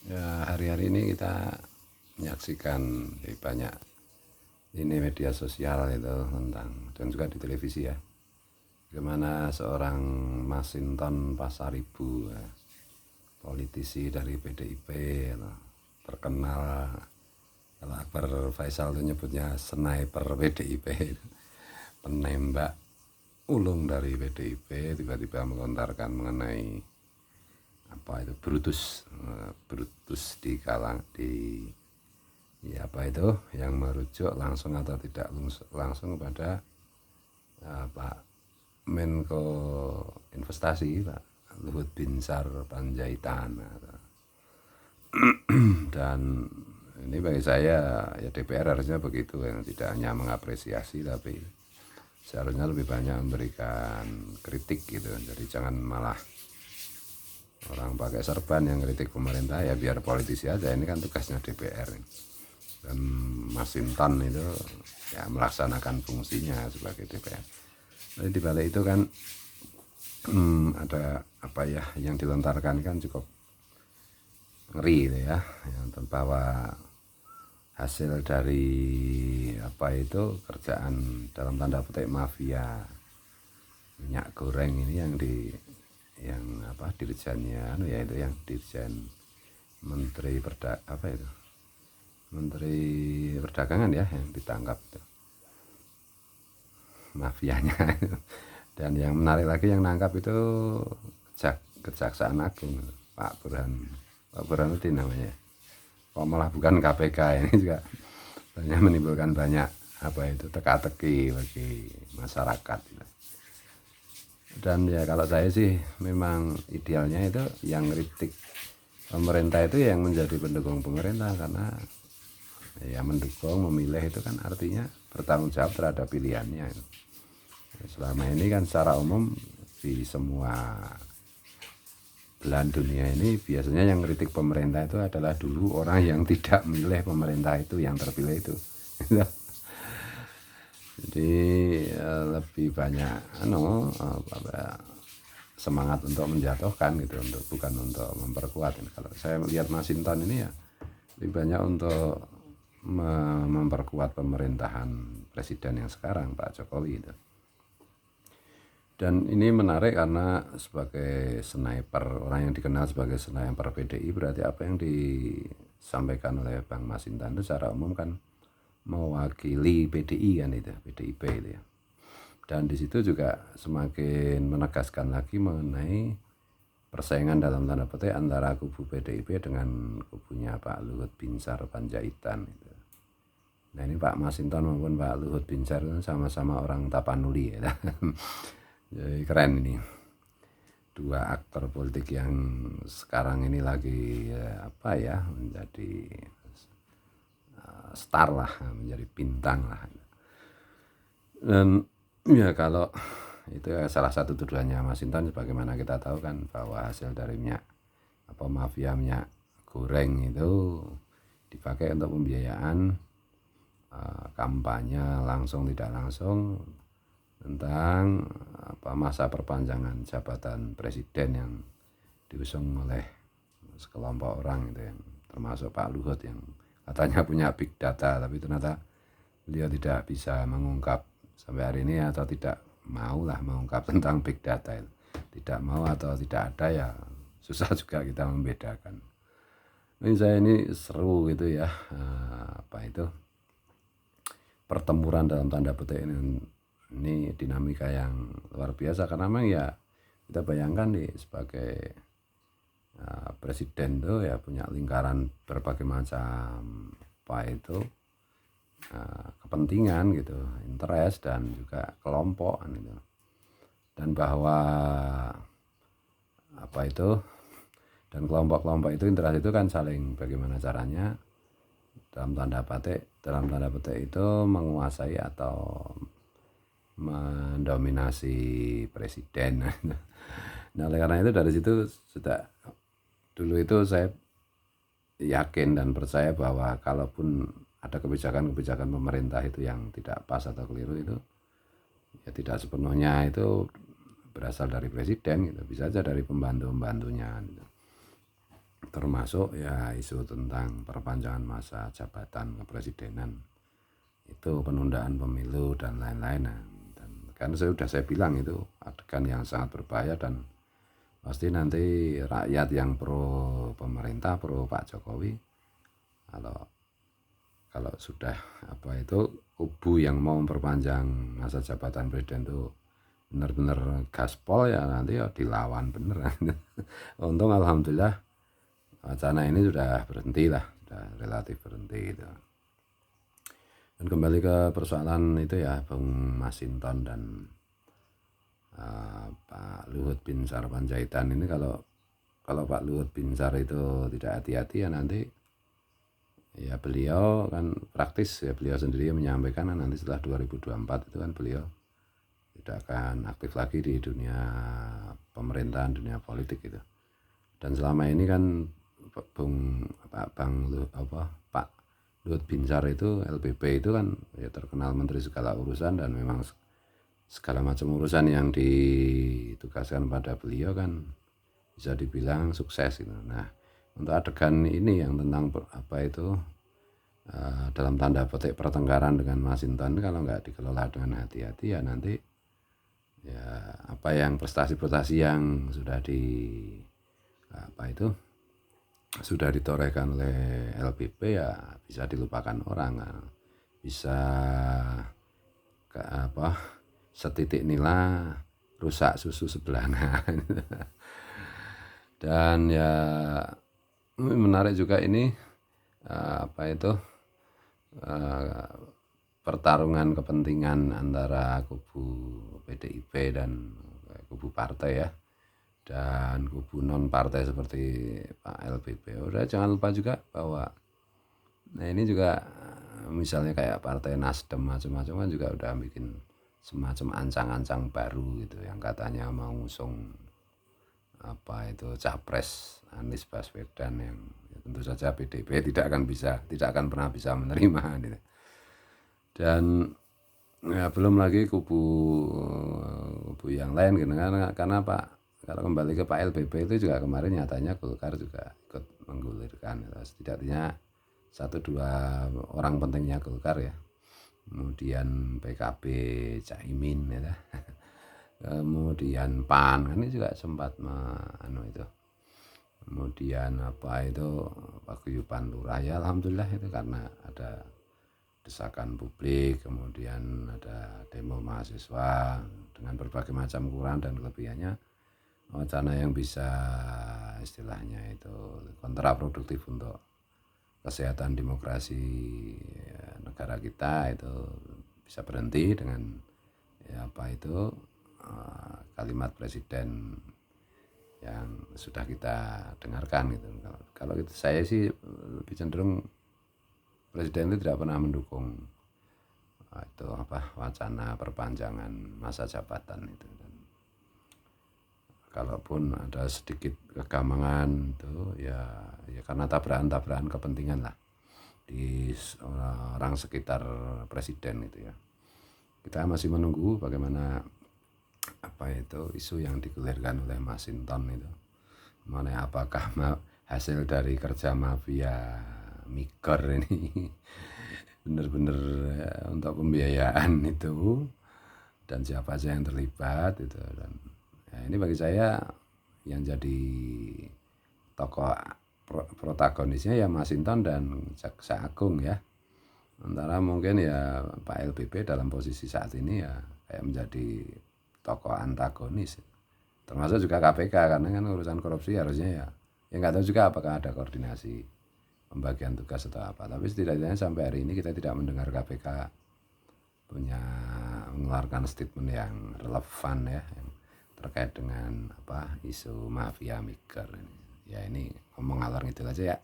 Ya, hari-hari ini kita menyaksikan di banyak ini media sosial itu tentang, dan juga di televisi ya, bagaimana seorang Masinton Pasaribu, ya, politisi dari PDIP, ya, terkenal. Kalau Akbar Faisal itu nyebutnya sniper PDIP, penembak ulung dari PDIP, tiba-tiba melontarkan mengenai apa itu Brutus di ya apa itu yang merujuk langsung atau tidak langsung kepada Pak Menko Investasi Pak Luhut Binsar Panjaitan. Dan ini bagi saya ya DPR harusnya begitu, yang tidak hanya mengapresiasi tapi seharusnya lebih banyak memberikan kritik gitu. Jadi jangan malah orang pakai serban yang kritik pemerintah, ya biar politisi aja, ini kan tugasnya DPR. Dan Masinton itu ya melaksanakan fungsinya sebagai DPR. Jadi dibalik itu kan ada apa ya yang dilontarkan kan cukup ngeri gitu ya, yang bahwa hasil dari apa itu kerjaan dalam tanda petik mafia minyak goreng ini yang apa dirjennya ya itu yang dirjen Menteri Menteri Perdagangan ya yang ditangkap itu mafianya. Dan yang menarik lagi yang nangkap itu Kejaksaan Agung Pak Burhanuddin namanya. Kok malah bukan KPK, ini juga banyak menimbulkan banyak apa itu teka-teki bagi masyarakat. Dan ya kalau saya sih memang idealnya itu yang kritik pemerintah itu yang menjadi pendukung pemerintah, karena ya mendukung memilih itu kan artinya bertanggung jawab terhadap pilihannya. Selama ini kan secara umum di semua belahan dunia ini biasanya yang kritik pemerintah itu adalah dulu orang yang tidak milih pemerintah itu yang terpilih itu. Jadi lebih banyak semangat untuk menjatuhkan gitu, bukan untuk memperkuat. Kalau saya melihat Masinton ini ya lebih banyak untuk memperkuat pemerintahan presiden yang sekarang Pak Jokowi itu. Dan ini menarik karena sebagai sniper, orang yang dikenal sebagai sniper PDI, berarti apa yang disampaikan oleh Bang Masinton itu secara umum kan mewakili PDI kan itu, PDIP itu ya. Dan di situ juga semakin menegaskan lagi mengenai persaingan dalam tanda petik antara kubu PDIP dengan kubunya Pak Luhut Binsar Panjaitan itu. Nah ini Pak Masinton maupun Pak Luhut Binsar sama-sama orang Tapanuli ya. Jadi keren ini, dua aktor politik yang sekarang ini lagi apa ya menjadi star lah, menjadi bintang lah. Dan ya kalau itu salah satu tuduhannya Masinton, sebagaimana kita tahu kan bahwa hasil dari minyak apa mafia minyak goreng itu dipakai untuk pembiayaan kampanye langsung tidak langsung tentang apa masa perpanjangan jabatan presiden yang diusung oleh sekelompok orang itu, yang termasuk Pak Luhut yang katanya punya big data, tapi ternyata beliau tidak bisa mengungkap sampai hari ini, atau tidak mau lah mengungkap tentang big data itu. Tidak mau atau tidak ada ya susah juga kita membedakan. Ini saya ini seru gitu ya, apa itu pertempuran dalam tanda petik ini dinamika yang luar biasa, karena memang ya kita bayangkan nih sebagai presiden tuh ya punya lingkaran berbagai macam apa itu kepentingan gitu, interest dan juga kelompok gitu. Dan bahwa apa itu dan kelompok-kelompok itu interest itu kan saling bagaimana caranya dalam tanda petik itu menguasai atau mendominasi presiden. Nah oleh karena itu dari situ sudah dulu itu saya yakin dan percaya bahwa kalaupun ada kebijakan-kebijakan pemerintah itu yang tidak pas atau keliru, itu ya tidak sepenuhnya itu berasal dari presiden gitu, bisa saja dari pembantu-pembantunya gitu. termasuk ya isu tentang perpanjangan masa jabatan kepresidenan, itu penundaan pemilu dan lain-lain. Nah, dan kan saya bilang itu adegan yang sangat berbahaya, dan pasti nanti rakyat yang pro pemerintah, pro Pak Jokowi, kalau kalau sudah kubu yang mau memperpanjang masa jabatan presiden itu benar-benar gaspol, ya nanti ya dilawan beneran. Untung alhamdulillah wacana ini sudah berhenti lah, sudah relatif berhenti gitu. Dan kembali ke persoalan itu ya, Bung Masinton dan Pak Luhut Binsar Panjaitan ini, kalau Pak Luhut Binsar itu tidak hati-hati ya nanti ya beliau kan praktis ya, beliau sendiri menyampaikan nanti setelah 2024 itu kan beliau tidak akan aktif lagi di dunia pemerintahan, dunia politik gitu. Dan selama ini kan Pak Luhut Binsar itu LBP itu kan ya terkenal menteri segala urusan, dan memang segala macam urusan yang ditugaskan pada beliau kan bisa dibilang sukses gitu. Nah, untuk adegan ini yang tentang dalam tanda petik pertengkaran dengan Masinton, kalau nggak dikelola dengan hati-hati ya nanti ya apa yang prestasi-prestasi yang sudah ditorehkan oleh LBP ya bisa dilupakan orang, bisa setitik nila rusak susu sebelanga. Dan ya menarik juga ini pertarungan kepentingan antara kubu PDIP dan kubu partai ya, dan kubu non partai seperti Pak LBP. Udah jangan lupa juga bahwa ini juga misalnya kayak Partai Nasdem macam-macam kan juga udah bikin semacam ancang-ancang baru gitu, yang katanya mau ngusung capres Anies Baswedan, yang tentu saja PDIP tidak akan pernah bisa menerima gitu. Dan ya belum lagi kubu yang lain gitu, karena kalau kembali ke Pak LBP itu juga kemarin nyatanya Golkar juga ikut menggulirkan gitu. Setidaknya 1-2 orang pentingnya Golkar ya, kemudian PKB Caimin ya, kemudian PAN kan ini juga sempat kemudian paguyuban lurah ya, alhamdulillah itu karena ada desakan publik, kemudian ada demo mahasiswa dengan berbagai macam kekurangan dan kelebihannya, wacana yang bisa istilahnya itu kontraproduktif untuk kesehatan demokrasi negara kita itu bisa berhenti dengan kalimat presiden yang sudah kita dengarkan gitu. Kalau itu saya sih lebih cenderung presiden itu tidak pernah mendukung wacana perpanjangan masa jabatan itu. Dan kalaupun ada sedikit kegamangan itu ya karena tabrakan kepentingan lah di orang sekitar presiden itu ya. Kita masih menunggu bagaimana isu yang digulirkan oleh Masinton itu, mengenai apakah hasil dari kerja mafia Migor ini benar-benar untuk pembiayaan itu, dan siapa saja yang terlibat itu. Dan ya ini bagi saya yang jadi tokoh protagonisnya ya Masinton dan Jaksa Agung ya. Sementara mungkin ya Pak LBP dalam posisi saat ini ya kayak menjadi tokoh antagonis, termasuk juga KPK, karena kan urusan korupsi harusnya ya nggak tahu juga apakah ada koordinasi pembagian tugas atau apa. Tapi setidaknya sampai hari ini kita tidak mendengar KPK mengeluarkan statement yang relevan ya, yang terkait dengan isu mafia Migor ini. Ya ini ngomong ngalor gitu aja ya.